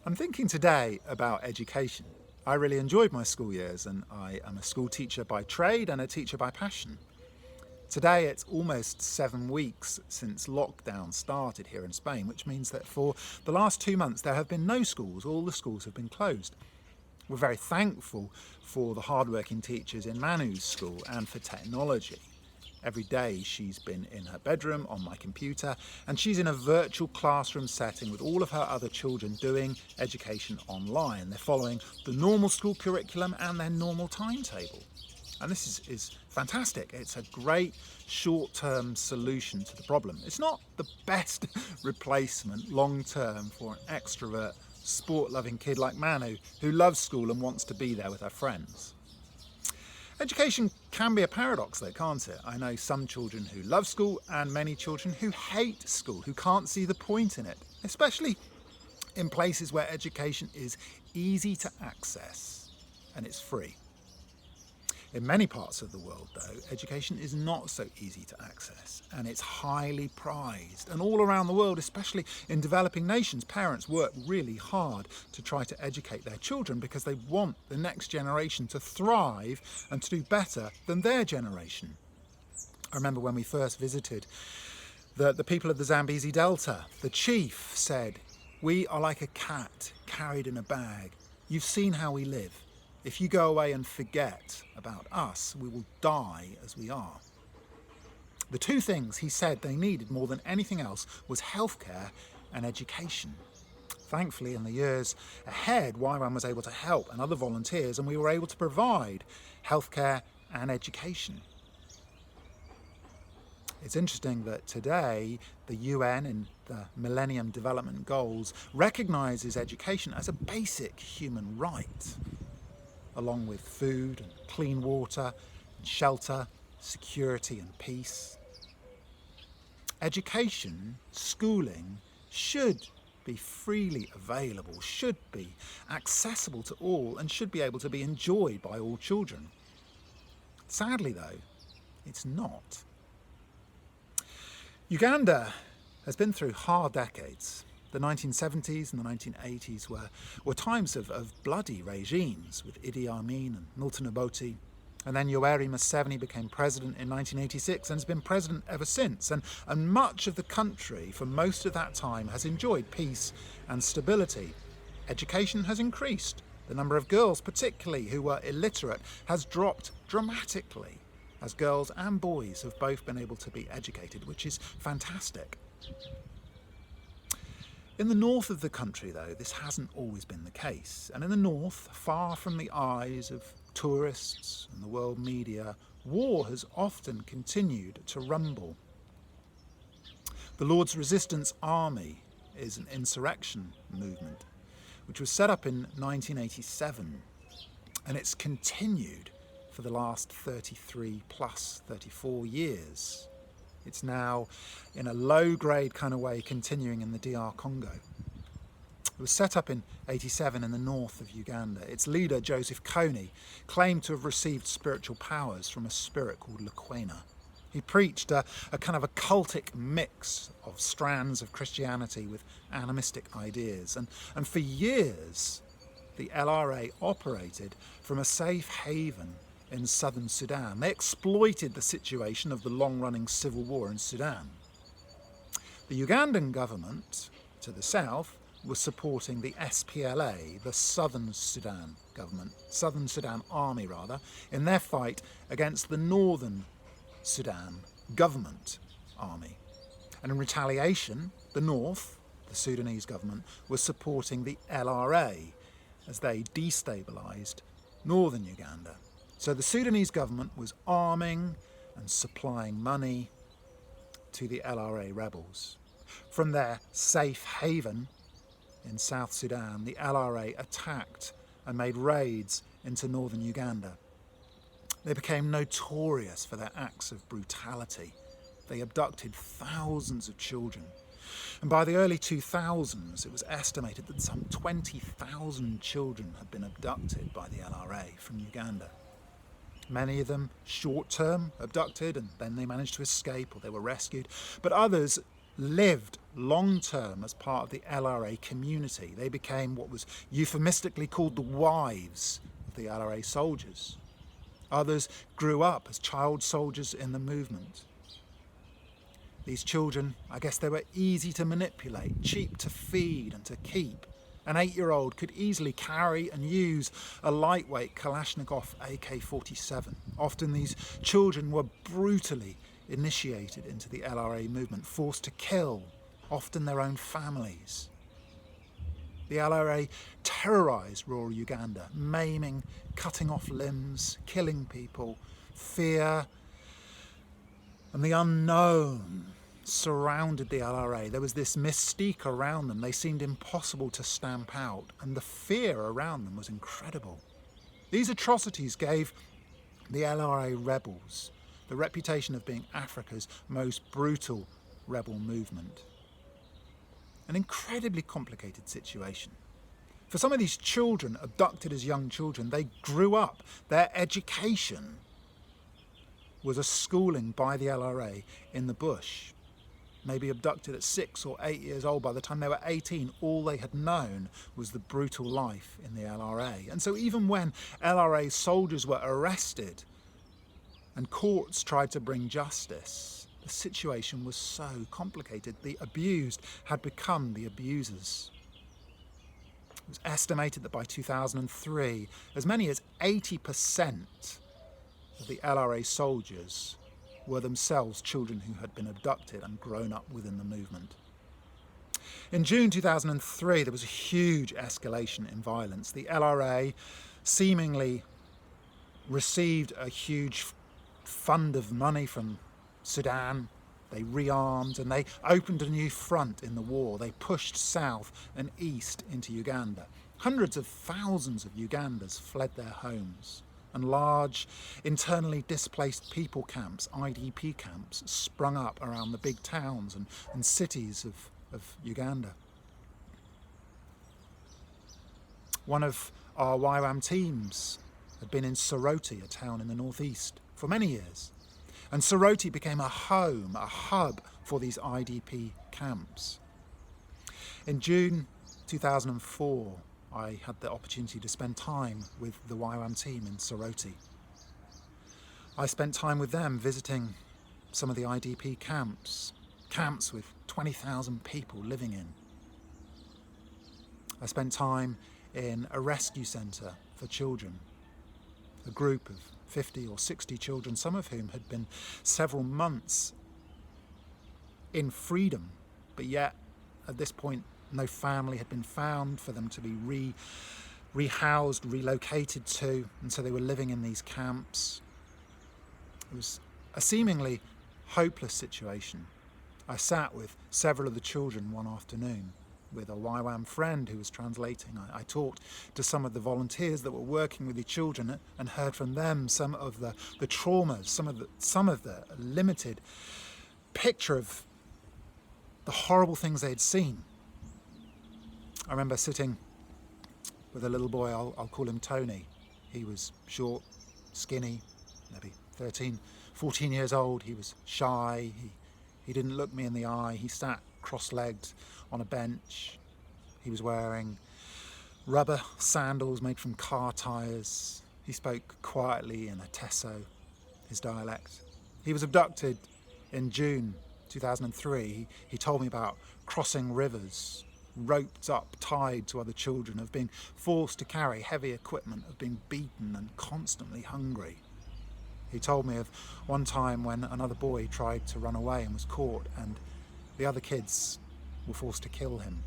I'm thinking today about education. I really enjoyed my school years, and I am a school teacher by trade and a teacher by passion. Today it's almost 7 weeks since lockdown started here in Spain, which means that for the last 2 months there have been no schools. All the schools have been closed. We're very thankful for the hardworking teachers in Manu's school and for technology. Every day she's been in her bedroom on my computer, and she's in a virtual classroom setting with all of her other children doing education online. They're following the normal school curriculum and their normal timetable. And this is fantastic. It's a great short-term solution to the problem. It's not the best replacement long-term for an extrovert, sport-loving kid like Manu who loves school and wants to be there with her friends. Education can be a paradox though, can't it? I know some children who love school and many children who hate school, who can't see the point in it, especially in places where education is easy to access and it's free. In many parts of the world though, education is not so easy to access and it's highly prized. And all around the world, especially in developing nations, parents work really hard to try to educate their children because they want the next generation to thrive and to do better than their generation. I remember when we first visited the people of the Zambezi Delta, the chief said, "We are like a cat carried in a bag. You've seen how we live. If you go away and forget about us, we will die as we are." The two things he said they needed more than anything else was healthcare and education. Thankfully, in the years ahead, YWAM was able to help and other volunteers, and we were able to provide healthcare and education. It's interesting that today the UN in the Millennium Development Goals recognises education as a basic human right, along with food and clean water and shelter, security and peace. Education, schooling, should be freely available, should be accessible to all, and should be able to be enjoyed by all children. Sadly though, it's not. Uganda has been through hard decades. The 1970s and the 1980s were times of bloody regimes with Idi Amin and Milton Obote. And then Yoweri Museveni became president in 1986 and has been president ever since. And much of the country for most of that time has enjoyed peace and stability. Education has increased. The number of girls, particularly who were illiterate, has dropped dramatically, as girls and boys have both been able to be educated, which is fantastic. In the north of the country, though, this hasn't always been the case. And in the north, far from the eyes of tourists and the world media, war has often continued to rumble. The Lord's Resistance Army is an insurrection movement, which was set up in 1987, and it's continued for the last 34 years. It's now, in a low-grade kind of way, continuing in the DR Congo. It was set up in 87 in the north of Uganda. Its leader, Joseph Kony, claimed to have received spiritual powers from a spirit called Lukwena. He preached a kind of a cultic mix of strands of Christianity with animistic ideas. And for years, the LRA operated from a safe haven in southern Sudan. They exploited the situation of the long-running civil war in Sudan. The Ugandan government, to the south, was supporting the SPLA, the Southern Sudan government, Southern Sudan Army rather, in their fight against the Northern Sudan government army. And in retaliation, the North, the Sudanese government, was supporting the LRA as they destabilised northern Uganda. So the Sudanese government was arming and supplying money to the LRA rebels. From their safe haven in South Sudan, the LRA attacked and made raids into northern Uganda. They became notorious for their acts of brutality. They abducted thousands of children. And by the early 2000s, it was estimated that some 20,000 children had been abducted by the LRA from Uganda. Many of them short-term abducted, and then they managed to escape or they were rescued. But others lived long-term as part of the LRA community. They became what was euphemistically called the wives of the LRA soldiers. Others grew up as child soldiers in the movement. These children, I guess they were easy to manipulate, cheap to feed and to keep. An 8-year-old could easily carry and use a lightweight Kalashnikov AK-47. Often these children were brutally initiated into the LRA movement, forced to kill, often their own families. The LRA terrorised rural Uganda, maiming, cutting off limbs, killing people. Fear and the unknown surrounded the LRA. There was this mystique around them. They seemed impossible to stamp out, and the fear around them was incredible. These atrocities gave the LRA rebels the reputation of being Africa's most brutal rebel movement. An incredibly complicated situation. For some of these children, abducted as young children, they grew up. Their education was a schooling by the LRA in the bush. Maybe abducted at 6 or 8 years old. By the time they were 18, all they had known was the brutal life in the LRA. And so even when LRA soldiers were arrested and courts tried to bring justice, the situation was so complicated. The abused had become the abusers. It was estimated that by 2003, as many as 80% of the LRA soldiers were themselves children who had been abducted and grown up within the movement. In June 2003, there was a huge escalation in violence. The LRA seemingly received a huge fund of money from Sudan. They rearmed and they opened a new front in the war. They pushed south and east into Uganda. Hundreds of thousands of Ugandans fled their homes, and large internally displaced people camps, IDP camps, sprung up around the big towns and cities of Uganda. One of our YWAM teams had been in Soroti, a town in the northeast, for many years. And Soroti became a home, a hub for these IDP camps. In June 2004, I had the opportunity to spend time with the YWAM team in Soroti. I spent time with them visiting some of the IDP camps with 20,000 people living in. I spent time in a rescue centre for children, a group of 50 or 60 children, some of whom had been several months in freedom, but yet at this point no family had been found for them to be rehoused, relocated to, and so they were living in these camps. It was a seemingly hopeless situation. I sat with several of the children one afternoon with a YWAM friend who was translating. I talked to some of the volunteers that were working with the children and heard from them some of the traumas, some of the limited picture of the horrible things they had seen. I remember sitting with a little boy, I'll call him Tony. He was short, skinny, maybe 13, 14 years old. He was shy. He didn't look me in the eye. He sat cross-legged on a bench. He was wearing rubber sandals made from car tyres. He spoke quietly in a Teso, his dialect. He was abducted in June 2003. He told me about crossing rivers, roped up, tied to other children, of being forced to carry heavy equipment, of being beaten and constantly hungry. He told me of one time when another boy tried to run away and was caught, and the other kids were forced to kill him.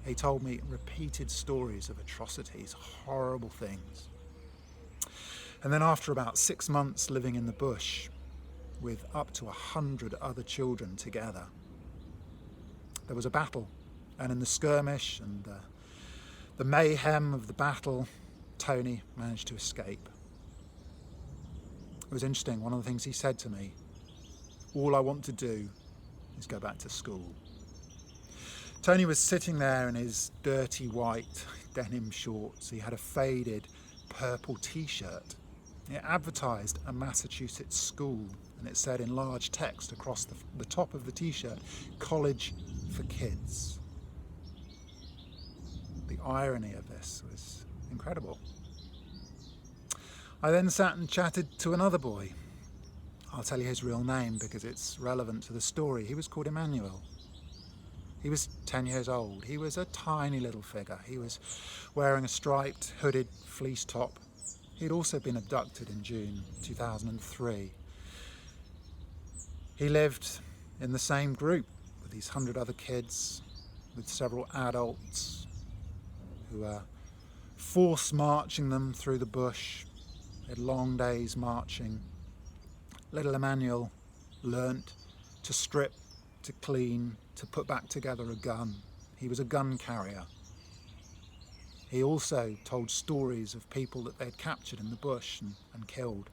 He told me repeated stories of atrocities, horrible things. And then after about 6 months living in the bush with up to 100 other children together, there was a battle. And in the skirmish and the mayhem of the battle, Tony managed to escape. It was interesting. One of the things he said to me, all I want to do is go back to school. Tony was sitting there in his dirty white denim shorts. He had a faded purple t-shirt. It advertised a Massachusetts school and it said in large text across the top of the t-shirt, "College for Kids." The irony of this was incredible. I then sat and chatted to another boy. I'll tell you his real name because it's relevant to the story. He was called Emmanuel. He was 10 years old. He was a tiny little figure. He was wearing a striped, hooded fleece top. He'd also been abducted in June 2003. He lived in the same group with these 100 other kids, with several adults who were force marching them through the bush. They had long days marching. Little Emmanuel learnt to strip, to clean, to put back together a gun. He was a gun carrier. He also told stories of people that they'd captured in the bush and killed.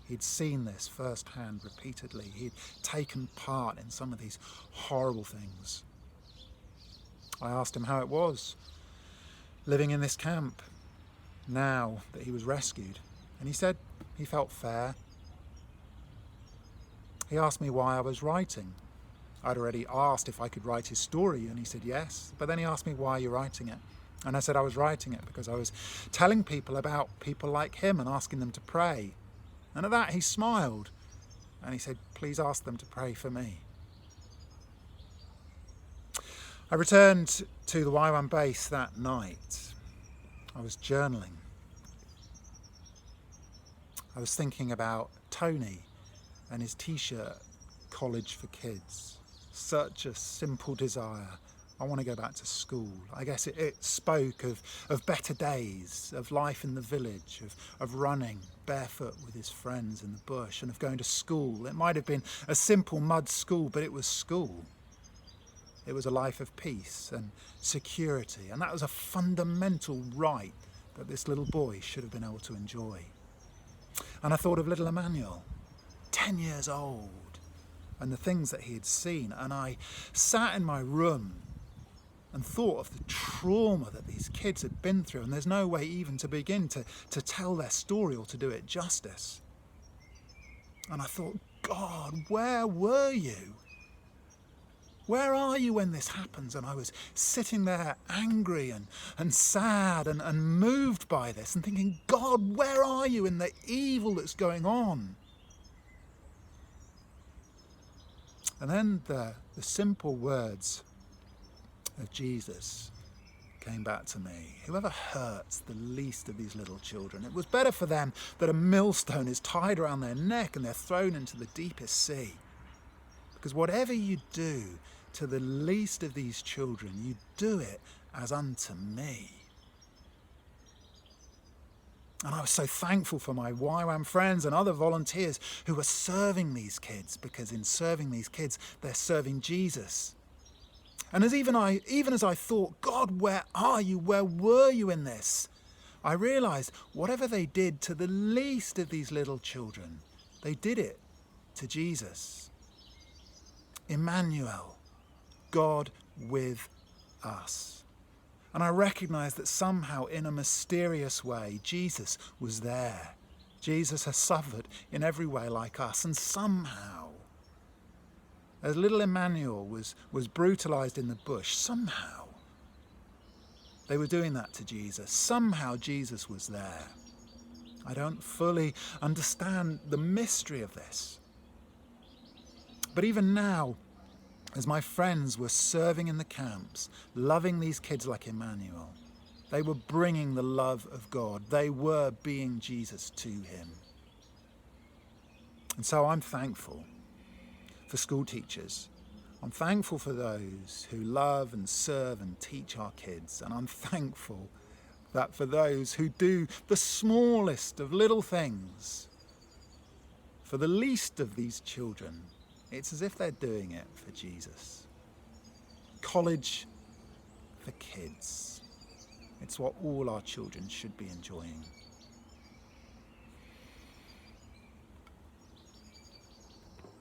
He'd seen this firsthand repeatedly. He'd taken part in some of these horrible things. I asked him how it was living in this camp now that he was rescued, and he said he felt fair. He asked me why I was writing. I'd already asked if I could write his story, and he said yes, but then he asked me why you're writing it. And I said I was writing it because I was telling people about people like him and asking them to pray. And at that he smiled and he said, "Please ask them to pray for me." I returned to the YWAM base that night. I was journaling. I was thinking about Tony and his t-shirt, "College for Kids." Such a simple desire. I want to go back to school. I guess it spoke of better days, of life in the village, of running barefoot with his friends in the bush and of going to school. It might have been a simple mud school, but it was school. It was a life of peace and security, and that was a fundamental right that this little boy should have been able to enjoy. And I thought of little Emmanuel, 10 years old, and the things that he had seen, and I sat in my room and thought of the trauma that these kids had been through, and there's no way even to begin to tell their story or to do it justice. And I thought, God, where were you? Where are you when this happens? And I was sitting there angry and sad and moved by this and thinking, God, where are you in the evil that's going on? And then the simple words of Jesus came back to me. Whoever hurts the least of these little children, it was better for them that a millstone is tied around their neck and they're thrown into the deepest sea. Because whatever you do to the least of these children, you do it as unto me. And I was so thankful for my YWAM friends and other volunteers who were serving these kids, because in serving these kids, they're serving Jesus. And even as I thought, God, where are you? Where were you in this? I realized whatever they did to the least of these little children, they did it to Jesus. Emmanuel, God with us. And I recognized that somehow, in a mysterious way, Jesus was there. Jesus has suffered in every way like us, and somehow, as little Emmanuel was brutalized in the bush, somehow they were doing that to Jesus. Somehow Jesus was there. I don't fully understand the mystery of this. But even now, as my friends were serving in the camps, loving these kids like Emmanuel, they were bringing the love of God. They were being Jesus to him. And so I'm thankful for school teachers. I'm thankful for those who love and serve and teach our kids. And I'm thankful that for those who do the smallest of little things, for the least of these children, it's as if they're doing it for Jesus. College for kids. It's what all our children should be enjoying.